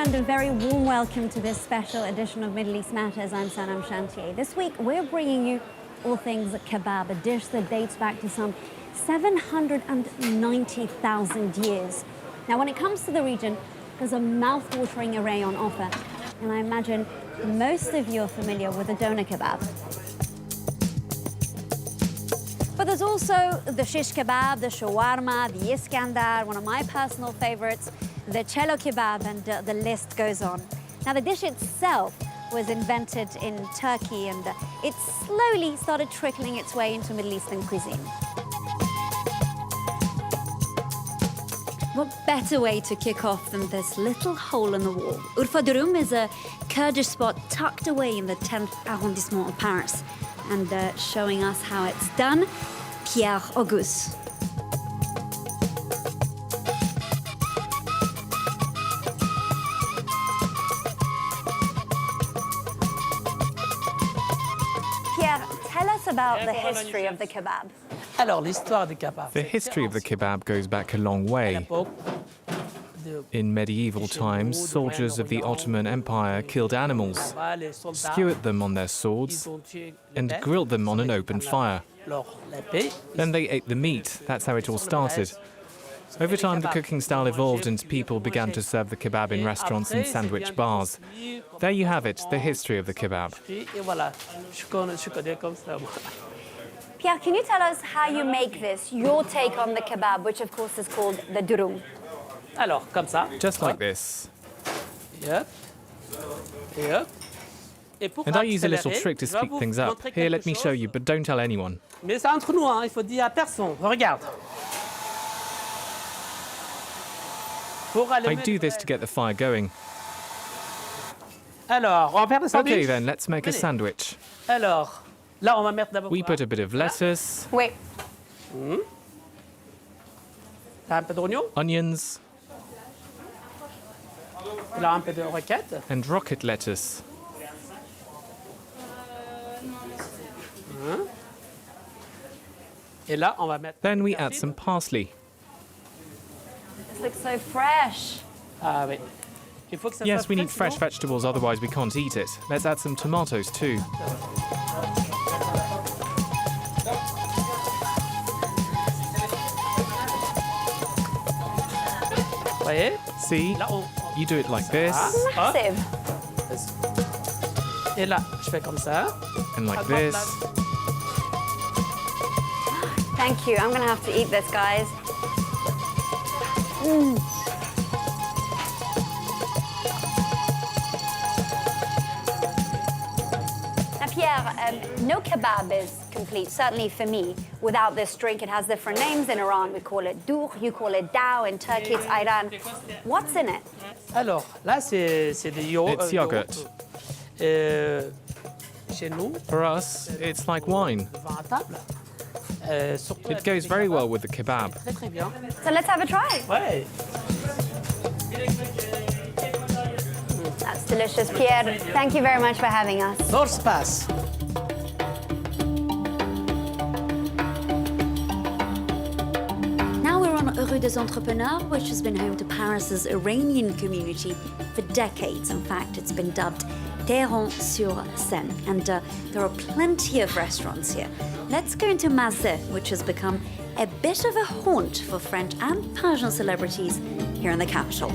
and a very warm welcome to this special edition of Middle East Matters. I'm Sanam Shantier. This week, we're bringing you all things kebab, a dish that dates back to some 790,000 years. Now, when it comes to the region, there's a mouth-watering array on offer, and I imagine most of you are familiar with the doner kebab. But there's also the shish kebab, the shawarma, the iskandar, one of my personal favorites, the CHELO kebab, and the list goes on. Now, the dish itself was invented in Turkey, and it slowly started trickling its way into Middle Eastern cuisine. What better way to kick off than this little hole in the wall? Urfa Durum is a Kurdish spot tucked away in the 10th arrondissement of Paris. And showing us how it's done, Pierre Auguste. Pierre, tell us about the history of the kebab. The history of the kebab goes back a long way. In medieval times, soldiers of the Ottoman Empire killed animals, skewered them on their swords, and grilled them on an open fire. Then they ate the meat. That's how it all started. Over time, the cooking style evolved and people began to serve the kebab in restaurants and sandwich bars. There you have it, the history of the kebab. Pierre, can you tell us how you make this, your take on the kebab, which of course is called the durum? Just like this. And I use a little trick to speed things up. Here, let me show you, but don't tell anyone. I do this to get the fire going. Okay then, let's make a sandwich. We put a bit of lettuce. Wait. Onions. And rocket lettuce. Then we add some parsley. This looks so fresh. Yes, we need fresh vegetables, otherwise we can't eat it. Let's add some tomatoes too. See? You do it like this. Massive. And like this. Thank you. I'm going to have to eat this, guys. Now, Pierre, no kebab is complete, certainly for me, without this drink. It has different names in Iran. We call it dur, you call it dao, in Turkey it's ayran. What's in it? It's yogurt. For us, it's like wine. It goes very well with the kebab. So let's have a try. That's delicious. Pierre, thank you very much for having us. Now we're on Rue des Entrepreneurs, which has been home to Paris's Iranian community for decades. In fact, it's been dubbed Téhéran-sur-Seine, and there are plenty of restaurants here. Let's go into Mazet, which has become a bit of a haunt for French and Persian celebrities here in the capital.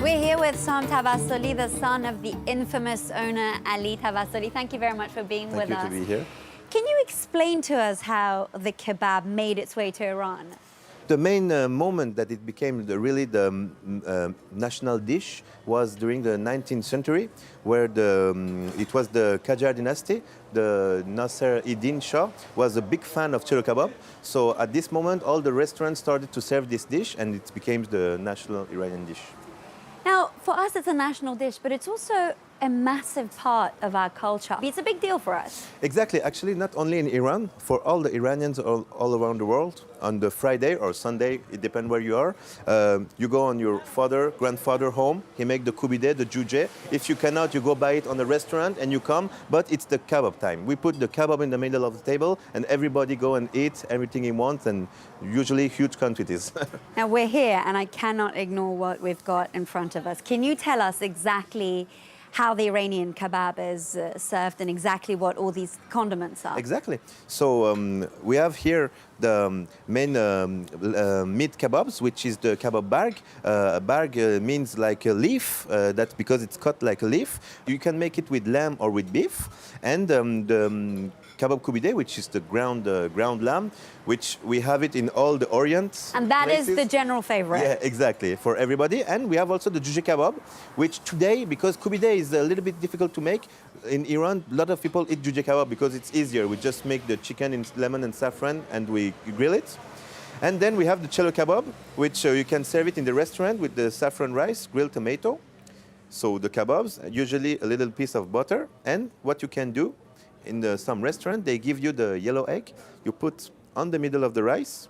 We're here with Sam Tavassoli, the son of the infamous owner Ali Tavassoli. Thank you very much for being with us. Thank you to be here. Can you explain to us how the kebab made its way to Iran? The main moment that it became really the national dish was during the 19th century, where it was the Qajar dynasty. The Nasser-ed-Din Shah was a big fan of CHELO kebab. So at this moment, all the restaurants started to serve this dish, and it became the national Iranian dish. Now, for us, it's a national dish, but it's also a massive part of our culture. It's a big deal for us. Exactly. Actually, not only in Iran, for all the Iranians all around the world, on the Friday or Sunday, it depends where you are, you go on your grandfather home, he make the koobideh, the juje. If you cannot, you go buy it on the restaurant and you come, but it's the kebab time. We put the kebab in the middle of the table and everybody go and eat everything he wants, and usually huge quantities. Now we're here and I cannot ignore what we've got in front of us. Can you tell us exactly how the Iranian kebab is served and exactly what all these condiments are? Exactly. So we have here the main meat kebabs, which is the kebab barg. Barg means like a leaf, that's because it's cut like a leaf. You can make it with lamb or with beef. And the kebab koobideh, which is the ground lamb, which we have it in all the Orient And that places. is the general favorite. Yeah, exactly, for everybody. And we have also the juje kebab, which today, because koobideh is a little bit difficult to make, in Iran, a lot of people eat juje kebab because it's easier. We just make the chicken in lemon and saffron and we grill it. And then we have the CHELO kebab, which you can serve it in the restaurant with the saffron rice, grilled tomato. So the kebabs, usually a little piece of butter. And what you can do, in some restaurant, they give you the yellow egg. You put on the middle of the rice,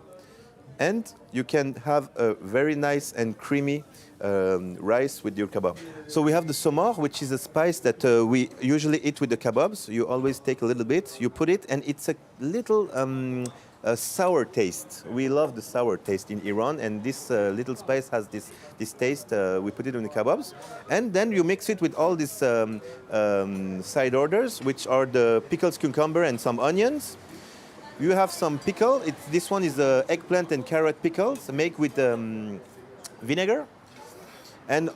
and you can have a very nice and creamy rice with your kebab. So we have the somar, which is a spice that we usually eat with the kebabs. You always take a little bit, you put it, and it's a little sour taste. We love the sour taste in Iran, and this little spice has this taste. We put it on the kebabs, and then you mix it with all these side orders, which are the pickled cucumber and some onions. You have some pickle. This one is eggplant and carrot pickles made with vinegar. And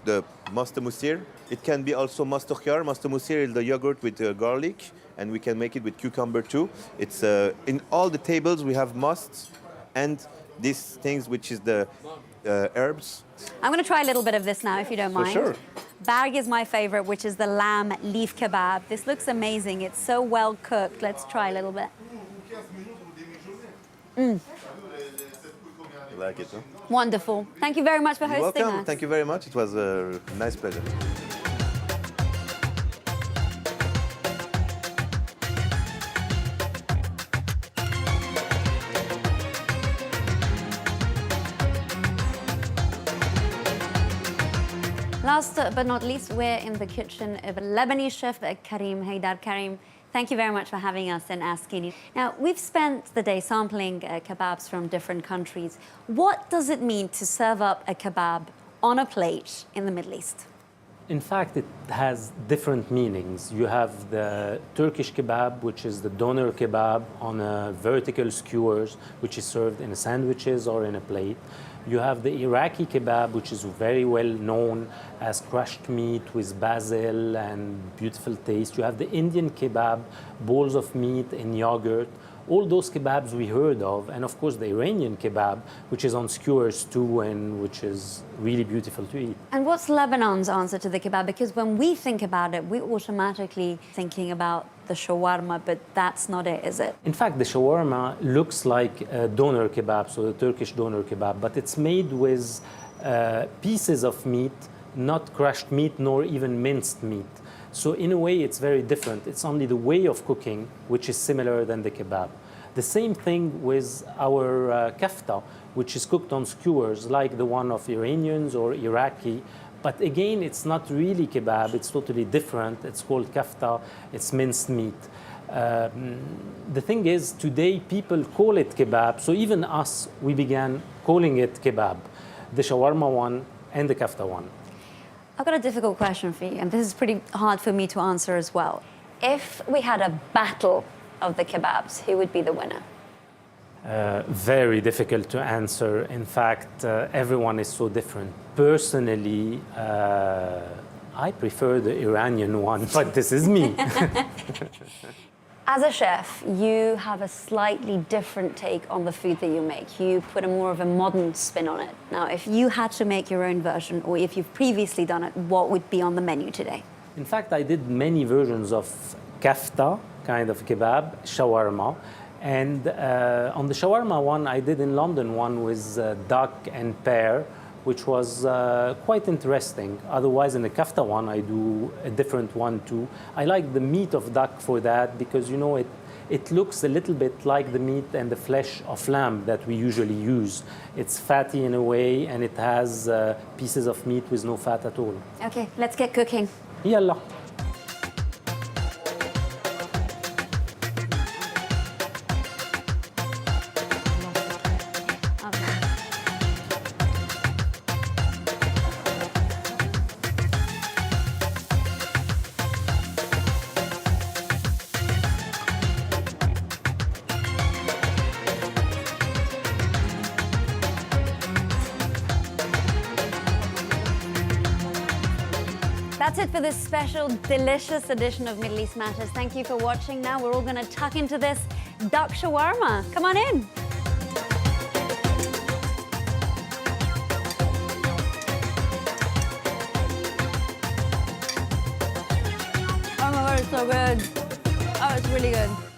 the masta musir. It can be also masta khiyar. Masta musir is the yogurt with garlic, and we can make it with cucumber too. It's in all the tables we have musts and these things, which is the herbs. I'm going to try a little bit of this now, if you don't mind. For sure. Barg is my favorite, which is the lamb leaf kebab. This looks amazing. It's so well cooked. Let's try a little bit. You like it, huh? Wonderful. Thank you very much for You're hosting welcome. us. Thank you very much. It was a nice pleasure. Last but not least, we're in the kitchen of Lebanese chef Karim Haidar. Karim, thank you very much for having us in Askini. Now, we've spent the day sampling kebabs from different countries. What does it mean to serve up a kebab on a plate in the Middle East? In fact, it has different meanings. You have the Turkish kebab, which is the doner kebab on a vertical skewers, which is served in sandwiches or in a plate. You have the Iraqi kebab, which is very well known as crushed meat with basil and beautiful taste. You have the Indian kebab, bowls of meat in yogurt. All those kebabs we heard of, and of course the Iranian kebab, which is on skewers too, and which is really beautiful to eat. And what's Lebanon's answer to the kebab? Because when we think about it, we're automatically thinking about the shawarma, but that's not it, is it? In fact, the shawarma looks like a doner kebab, so the Turkish doner kebab, but it's made with pieces of meat, not crushed meat nor even minced meat. So in a way, it's very different. It's only the way of cooking which is similar than the kebab. The same thing with our kafta, which is cooked on skewers like the one of Iranians or Iraqi. But again, it's not really kebab. It's totally different. It's called kafta. It's minced meat. The thing is, today people call it kebab. So even us, we began calling it kebab, the shawarma one and the kafta one. I've got a difficult question for you, and this is pretty hard for me to answer as well. If we had a battle of the kebabs, who would be the winner? Very difficult to answer. In fact, everyone is so different. Personally, I prefer the Iranian one, but this is me. As a chef, you have a slightly different take on the food that you make. You put a more of a modern spin on it. Now, if you had to make your own version, or if you've previously done it, what would be on the menu today? In fact, I did many versions of kafta, kind of kebab, shawarma. And on the shawarma one, I did in London one with duck and pear, which was quite interesting. Otherwise, in the kafta one, I do a different one too. I like the meat of duck for that because, you know, it looks a little bit like the meat and the flesh of lamb that we usually use. It's fatty in a way, and it has pieces of meat with no fat at all. Okay, let's get cooking. Yalla. That's it for this special, delicious edition of Middle East Matters. Thank you for watching. Now we're all going to tuck into this duck shawarma. Come on in. Oh my God, it's so good. Oh, it's really good.